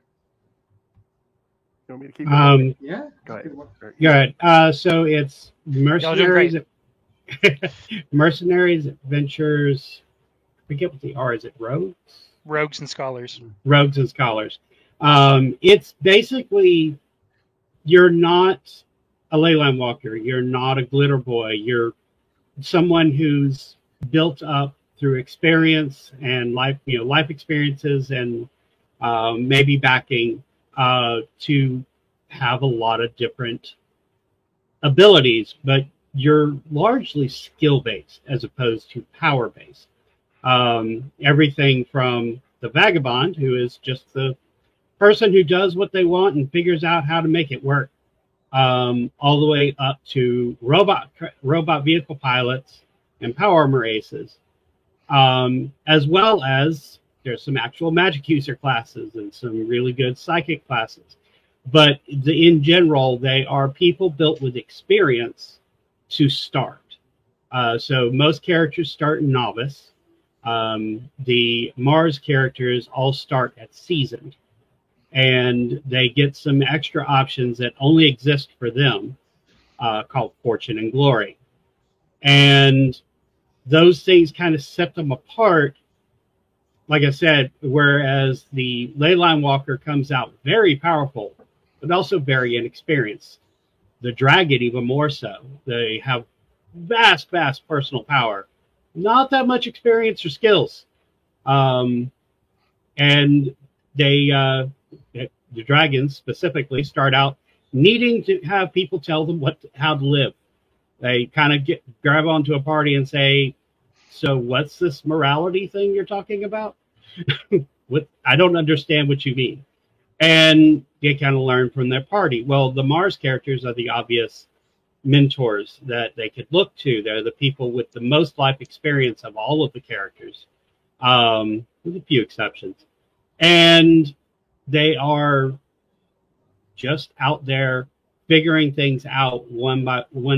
You want me to keep going? Yeah. Go ahead. Good. So it's mercenaries, mercenaries, adventurers. I forget what they are. Is it rogues? Rogues and scholars. Rogues and scholars. It's basically, you're not a leyline walker. You're not a glitter boy. You're someone who's built up through experience and life experiences, and maybe backing to have a lot of different abilities, but you're largely skill based as opposed to power based. Everything from the vagabond, who is just the person who does what they want and figures out how to make it work, all the way up to robot vehicle pilots and power armor aces, as well as there's some actual magic user classes and some really good psychic classes. But in general, they are people built with experience to start. So most characters start novice. The Mars characters all start at seasoned, and they get some extra options that only exist for them, called Fortune and Glory. And those things kind of set them apart. Like I said, whereas the Leyline Walker comes out very powerful, but also very inexperienced. The Dragon, even more so. They have vast personal power, not that much experience or skills. And the dragons specifically start out needing to have people tell them how to live. They kind of grab onto a party and say, so what's this morality thing you're talking about? I don't understand what you mean. And they kind of learn from their party. Well, the Mars characters are the obvious mentors that they could look to. They're the people with the most life experience of all of the characters, with a few exceptions. And they are just out there figuring things out one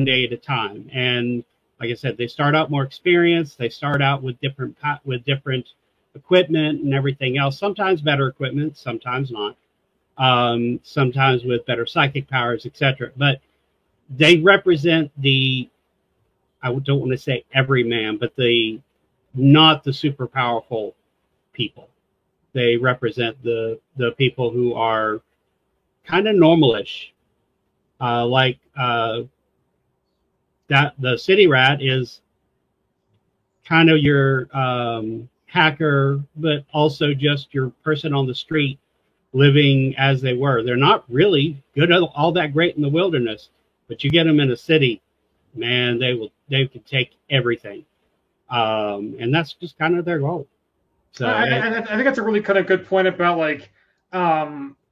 day at a time. And like I said, they start out more experienced. They start out with different equipment and everything else. Sometimes better equipment, sometimes not. Sometimes with better psychic powers, etc. But they represent I don't want to say everyman, but not the super powerful people. They represent the people who are kind of normalish. That the city rat is kind of your hacker, but also just your person on the street living as they were. They're not really good, all that great in the wilderness, but you get them in a city, man, they can take everything. And that's just kind of their goal. So I think that's a really kind of good point about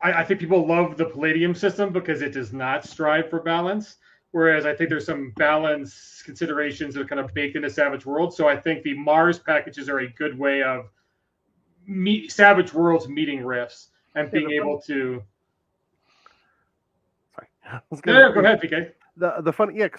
I think people love the Palladium system because it does not strive for balance. Whereas I think there's some balance considerations that are kind of baked into Savage Worlds. So I think the Mars packages are a good way of Savage Worlds meeting Rifts and being able to. Sorry. No, go ahead, PK. Because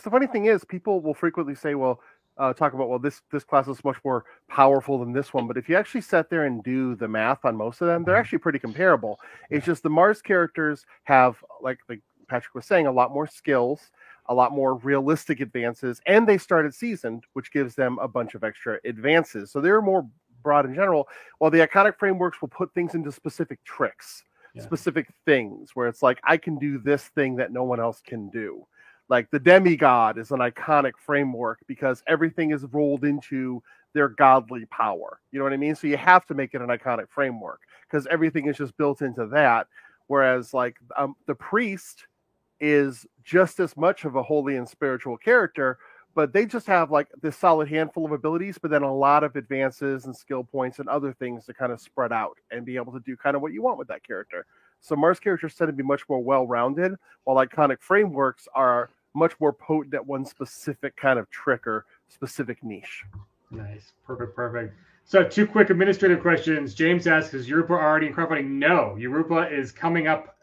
the funny thing is, people will frequently say, talk about, this class is much more powerful than this one. But if you actually sit there and do the math on most of them, they're actually pretty comparable. It's just the Mars characters have, like Patrick was saying, a lot more skills. a lot more realistic advances, and they started seasoned, which gives them a bunch of extra advances. So they're more broad in general, while the iconic frameworks will put things into specific tricks, specific things, where it's like, I can do this thing that no one else can do. Like the demigod is an iconic framework because everything is rolled into their godly power. You know what I mean? So you have to make it an iconic framework because everything is just built into that. Whereas like the priest is just as much of a holy and spiritual character, but they just have like this solid handful of abilities, but then a lot of advances and skill points and other things to kind of spread out and be able to do kind of what you want with that character. So Mars characters tend to be much more well-rounded, while iconic frameworks are much more potent at one specific kind of trick or specific niche. Nice. Perfect. So 2 quick administrative questions. James asks, is Europa already in crowdfunding? No, Europa is coming up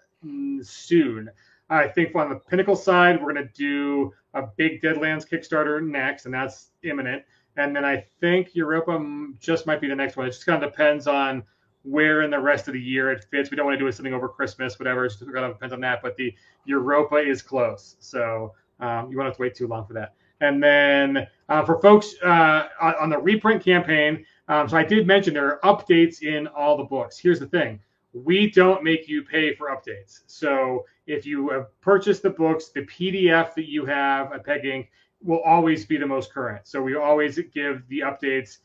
soon. I think on the Pinnacle side, we're going to do a big Deadlands Kickstarter next, and that's imminent. And then I think Europa just might be the next one. It just kind of depends on where in the rest of the year it fits. We don't want to do something over Christmas, whatever. It just kind of depends on that. But the Europa is close, so you won't have to wait too long for that. And then for folks on the reprint campaign, so I did mention there are updates in all the books. Here's the thing. We don't make you pay for updates. So if you have purchased the books, the PDF that you have at Peg Inc. will always be the most current. So we always give the updates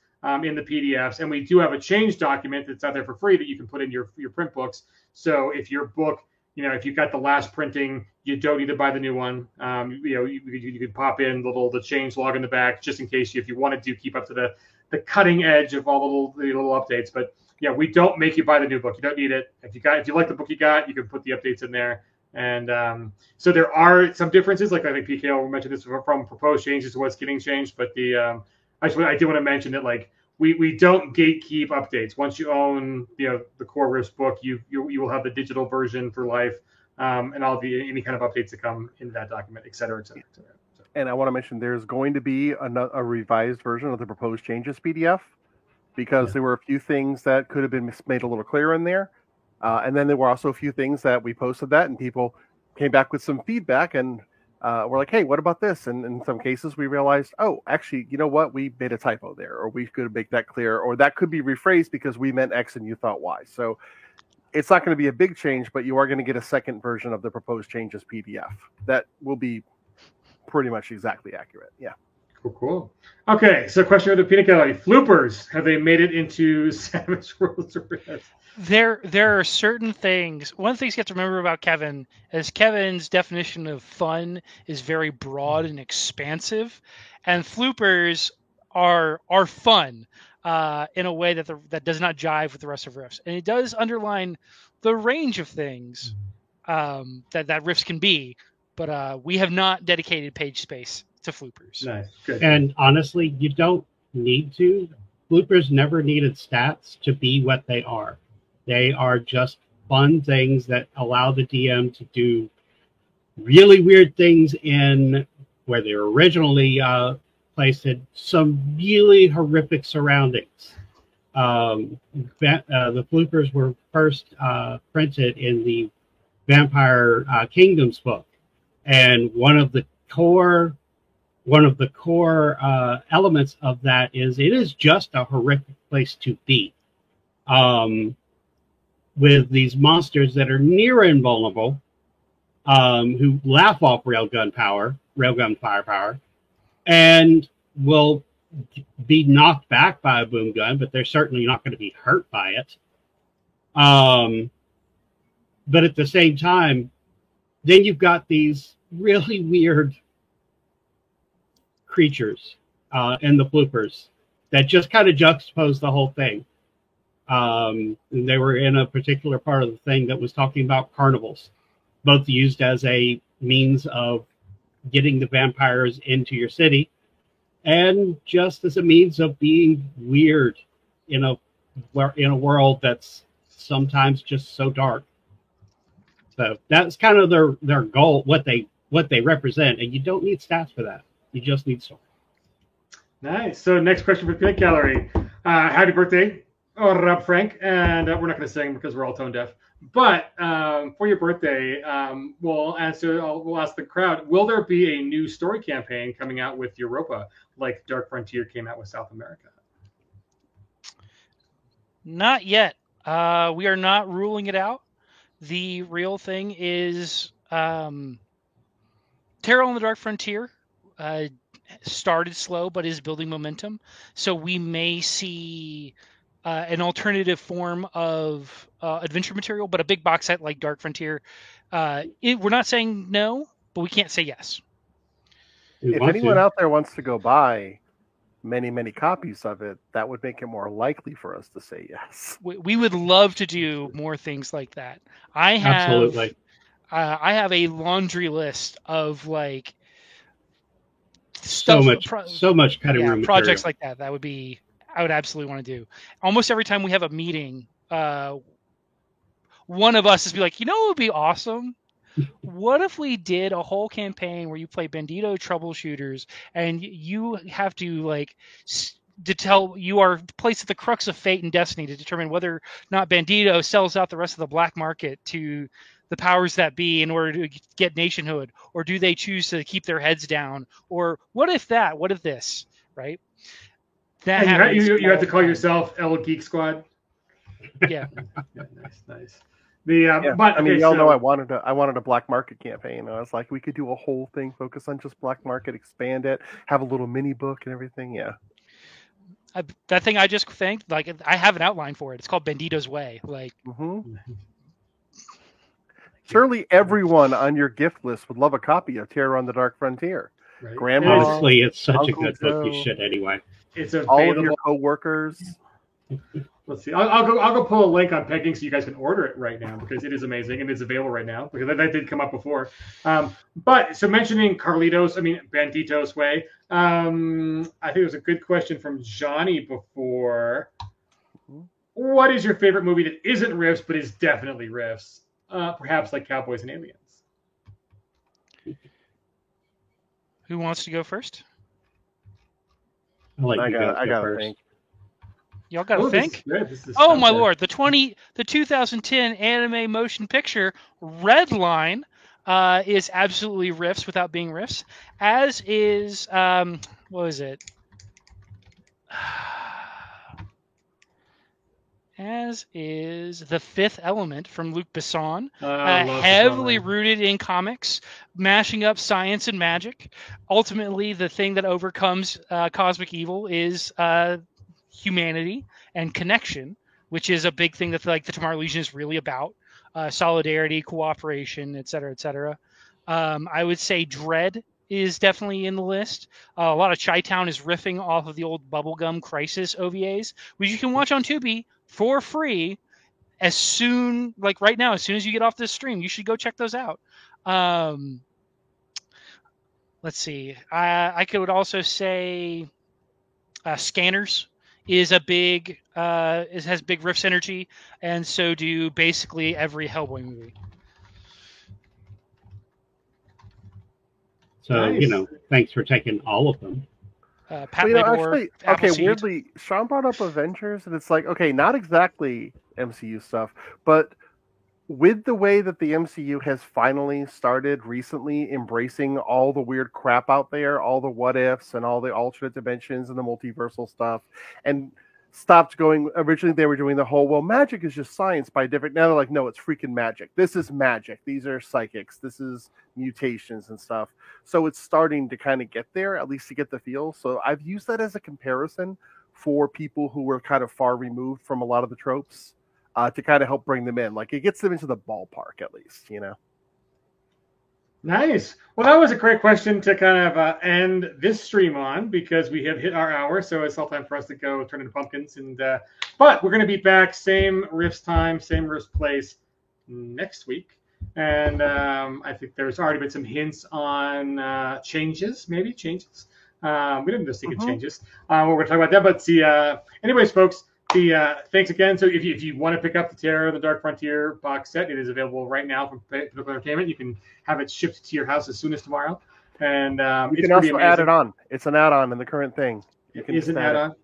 in the PDFs. And we do have a change document that's out there for free that you can put in your print books. So if your book, if you've got the last printing, you don't need to buy the new one. You can pop in the change log in the back just in case if you wanted to keep up to the cutting edge of all the little updates. But yeah, we don't make you buy the new book. You don't need it. If you like the book you got, you can put the updates in there. And so there are some differences. Like I think PKO mentioned this from proposed changes to what's getting changed. But I do want to mention that like we don't gatekeep updates. Once you own the core Rifts book, you will have the digital version for life, and all any kind of updates that come into that document, et cetera, et cetera, et cetera. So. And I want to mention there's going to be a revised version of the proposed changes PDF. Because there were a few things that could have been made a little clearer in there. And then there were also a few things that we posted that and people came back with some feedback and we're like, hey, what about this? And in some cases we realized, oh, actually, you know what? We made a typo there, or we could make that clear, or that could be rephrased because we meant X and you thought Y. So it's not going to be a big change, but you are going to get a second version of the proposed changes PDF. That will be pretty much exactly accurate. Yeah. Cool. Okay, so question of the peanut gallery. Floopers, have they made it into Savage Worlds? There are certain things. One of the things you have to remember about Kevin is Kevin's definition of fun is very broad and expansive, and floopers are fun in a way that does not jive with the rest of Rifts, and it does underline the range of things that Rifts can be. But we have not dedicated page space to floopers. Nice. Good. And honestly, you don't need to. Floopers never needed stats to be what they are. They are just fun things that allow the DM to do really weird things in where they were originally placed in some really horrific surroundings. The floopers were first printed in the Vampire Kingdoms book. And one of the core elements of that is it is just a horrific place to be, with these monsters that are near invulnerable, who laugh off railgun firepower, and will be knocked back by a boom gun, but they're certainly not going to be hurt by it. But at the same time, then you've got these really weird creatures and the floopers that just kind of juxtapose the whole thing. They were in a particular part of the thing that was talking about carnivals, both used as a means of getting the vampires into your city and just as a means of being weird in a world that's sometimes just so dark. So that's kind of their goal, what they represent, and you don't need stats for that. You just need story. Nice. So next question for Peanut Gallery. Happy birthday Rob Frank, and we're not going to sing because we're all tone deaf. But for your birthday, we'll ask the crowd: will there be a new story campaign coming out with Europa, like Dark Frontier came out with South America? Not yet. We are not ruling it out. The real thing is Terra on the Dark Frontier started slow but is building momentum. So we may see an alternative form of adventure material, but a big box set like Dark Frontier. We're not saying no, but we can't say yes. If anyone out there wants to go buy many copies of it, that would make it more likely for us to say yes. We would love to do more things like that. I have a laundry list of like so much cutting room projects material. like that. That would be I would absolutely want to do. Almost every time we have a meeting, one of us is be like, you know, it would be awesome. What if we did a whole campaign where you play Bandito troubleshooters and you have to you are placed at the crux of fate and destiny to determine whether or not Bandito sells out the rest of the black market to the powers that be in order to get nationhood, or do they choose to keep their heads down? Or what if that? What if this? Right? That and you have to call yourself El Geek Squad. Yeah. Nice. But I mean, y'all know I wanted a black market campaign. I was like, we could do a whole thing, focus on just black market, expand it, have a little mini book and everything. Yeah. That thing I just think, like, I have an outline for it. It's called Bandito's Way. Like, surely everyone on your gift list would love a copy of Terror on the Dark Frontier. Right. Grandma, honestly, it's such Uncle a good book. You should anyway. It's all of your coworkers. Let's see. I'll go pull a link on Pegging so you guys can order it right now because it is amazing and it's available right now because that did come up before. But so mentioning Bandito's Way. I think it was a good question from Johnny before. What is your favorite movie that isn't riffs but is definitely riffs? Perhaps like Cowboys and Aliens. Who wants to go first? I gotta think. Y'all gotta think. This is my lord! The 2010 anime motion picture Redline is absolutely riffs without being riffs. As is what was it? As is The Fifth Element from Luc Besson, heavily rooted in comics, mashing up science and magic. Ultimately, the thing that overcomes cosmic evil is humanity and connection, which is a big thing that the Tomorrow Legion is really about. Solidarity, cooperation, etc., etc. I would say Dread is definitely in the list. A lot of Chi-Town is riffing off of the old Bubblegum Crisis OVAs, which you can watch on Tubi for free right now, as soon as you get off this stream. You should go check those out. Let's see. I could also say Scanners is a big has big riffs energy, and so do basically every Hellboy movie. So nice. Thanks for taking all of them. Weirdly, Sean brought up Avengers, and it's like, okay, not exactly MCU stuff, but with the way that the MCU has finally started recently embracing all the weird crap out there, all the what ifs and all the alternate dimensions and the multiversal stuff, and stopped going. Originally, they were doing the whole, well, magic is just science by different. Now they're like, no, it's freaking magic. This is magic. These are psychics. This is mutations and stuff. So it's starting to kind of get there, at least to get the feel. So I've used that as a comparison for people who were kind of far removed from a lot of the tropes to kind of help bring them in. Like, it gets them into the ballpark, at least, Nice. Well, that was a great question to kind of end this stream on, because we have hit our hour, so it's all time for us to go turn into pumpkins. And but we're going to be back, same riffs time, same riffs place next week. And I think there's already been some hints on changes. We didn't just think of changes. We're going to talk about that. But see, anyways, folks. Thanks again. So if you want to pick up the Terror of the Dark Frontier box set, it is available right now from Pinnacle Entertainment. You can have it shipped to your house as soon as tomorrow. And you can also add it on. It's an add-on in the current thing. Is an add-on?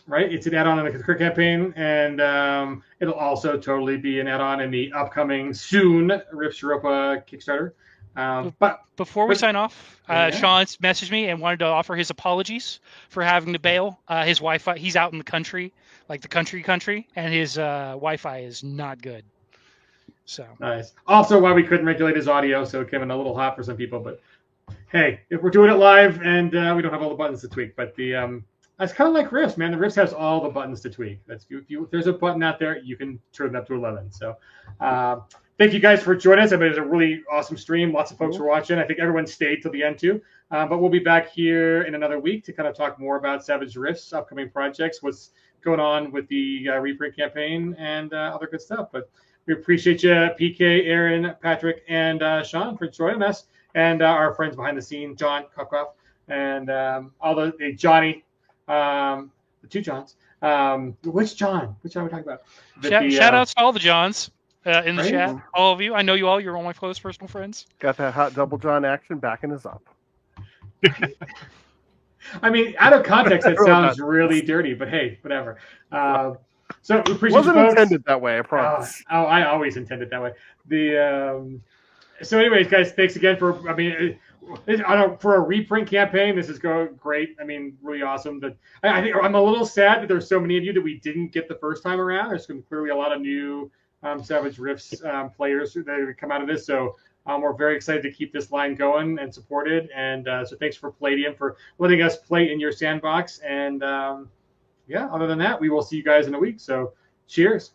right? It's an add-on in the career campaign, and it'll also totally be an add-on in the upcoming soon Rifts Europa Kickstarter. But before we sign off, yeah. Sean's messaged me and wanted to offer his apologies for having to bail. His Wi-Fi, he's out in the country, like the country, and his Wi-Fi is not good. So nice. Also, why we couldn't regulate his audio, so it came in a little hot for some people. But hey, if we're doing it live and we don't have all the buttons to tweak, but the that's kind of like Rifts, man. The Rifts has all the buttons to tweak. That's if there's a button out there, you can turn it up to 11. So. Thank you guys for joining us. I mean, it was a really awesome stream. Lots of folks were watching. I think everyone stayed till the end too. But we'll be back here in another week to kind of talk more about Savage Rifts, upcoming projects, what's going on with the reprint campaign, and other good stuff. But we appreciate you, PK, Aaron, Patrick, and Sean for joining us, and our friends behind the scenes, John Kopkoff, and all the Johnny, the two Johns. Which John? Which John are we talking about? Shout outs to all the Johns. In the right? chat, all of you. I know you all. You're all my close personal friends. Got that hot double John action backing us up. I mean, out of context, it sounds really dirty, but hey, whatever. So we appreciate Wasn't you folks. intended that way, I promise. I always intended that way. So anyways, guys, thanks again for. I mean, for a reprint campaign, this is going great. I mean, really awesome. That I think I'm a little sad that there's so many of you that we didn't get the first time around. There's clearly a lot of new. Savage Rifts players that come out of this. So we're very excited to keep this line going and supported. And so thanks for Palladium for letting us play in your sandbox. And yeah, other than that, we will see you guys in a week. So cheers.